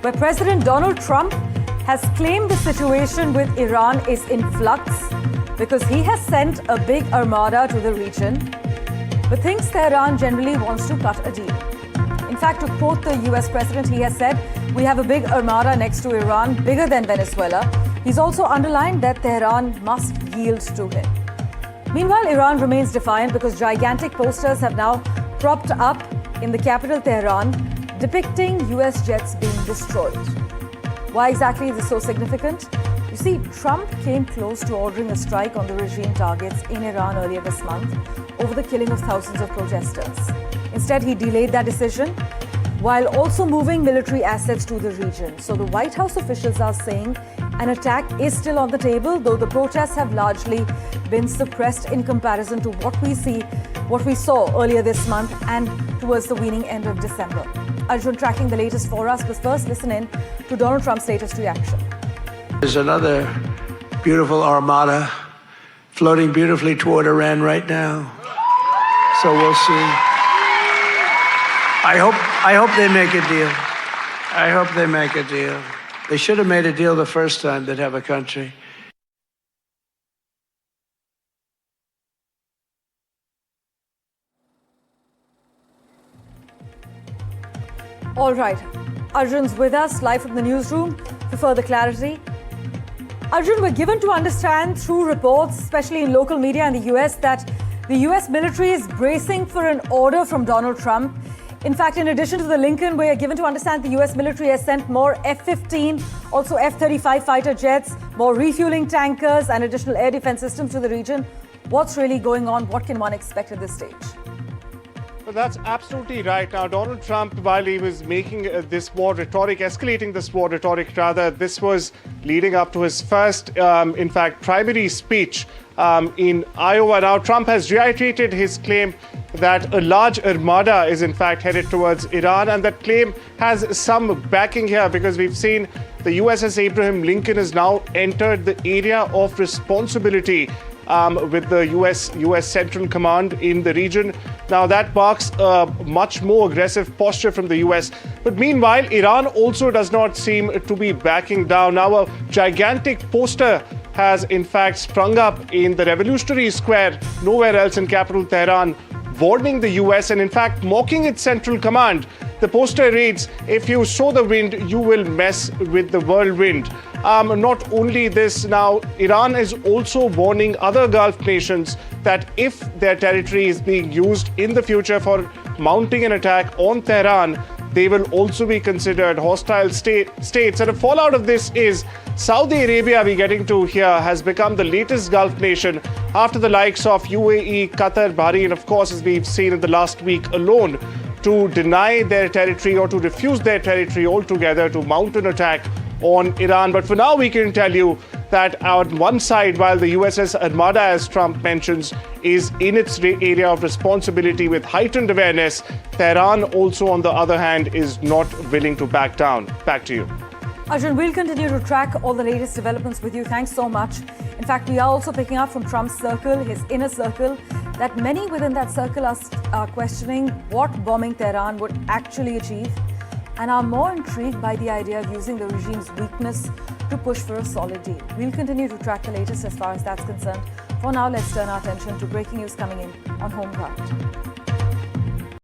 where President Donald Trump has claimed the situation with Iran is in flux because he has sent a big armada to the region, but thinks Tehran generally wants to cut a deal. In fact, to quote the US president, he has said, "We have a big armada next to Iran, bigger than Venezuela." He's also underlined that Tehran must yield to him. Meanwhile, Iran remains defiant because gigantic posters have now propped up in the capital Tehran depicting US jets being destroyed. Why exactly is this so significant? You see, Trump came close to ordering a strike on the regime targets in Iran earlier this month over the killing of thousands of protesters. Instead, he delayed that decision while also moving military assets to the region. So the White House officials are saying an attack is still on the table, though the protests have largely been suppressed in comparison to what we saw earlier this month and towards the waning end of December. Arjun tracking the latest for us, but first listen in to Donald Trump's latest reaction. There's another beautiful armada floating beautifully toward Iran right now. So we'll see. I hope they make a deal. I hope they make a deal. They should have made a deal the first time they'd have a country. All right, Arjun's with us live from the newsroom for further clarity. Arjun, we're given to understand through reports, especially in local media in the US, that the US military is bracing for an order from Donald Trump. In fact, in addition to the Lincoln, we are given to understand the US military has sent more F-15, also F-35 fighter jets, more refueling tankers and additional air defense systems to the region. What's really going on? What can one expect at this stage? Well, that's absolutely right. Now, Donald Trump, while he was making this war rhetoric, escalating this war rhetoric rather, this was leading up to his first, in fact, primary speech in Iowa. Now, Trump has reiterated his claim that a large armada is in fact headed towards Iran, and that claim has some backing here because we've seen the USS Abraham Lincoln has now entered the area of responsibility with the US Central Command in the region. Now that marks a much more aggressive posture from the US. But meanwhile, Iran also does not seem to be backing down. Now a gigantic poster has in fact sprung up in the Revolutionary Square, nowhere else in capital Tehran, warning the US and in fact mocking its Central Command. The poster reads, "If you sow the wind, you will mess with the whirlwind." Not only this, now Iran is also warning other Gulf nations that if their territory is being used in the future for mounting an attack on Tehran, they will also be considered hostile states. And a fallout of this is Saudi Arabia, we're getting to here, has become the latest Gulf nation after the likes of UAE, Qatar, Bahrain, of course, as we've seen in the last week alone, to deny their territory or to refuse their territory altogether to mount an attack on Iran. But for now, we can tell you that on one side, while the USS Armada, as Trump mentions, is in its area of responsibility with heightened awareness, Tehran also, on the other hand, is not willing to back down. Back to you. Arjun, we'll continue to track all the latest developments with you. Thanks so much. In fact, we are also picking up from Trump's circle, his inner circle, that many within that circle are questioning what bombing Tehran would actually achieve and are more intrigued by the idea of using the regime's weakness to push for a solid deal. We'll continue to track the latest as far as that's concerned. For now, let's turn our attention to breaking news coming in on home ground.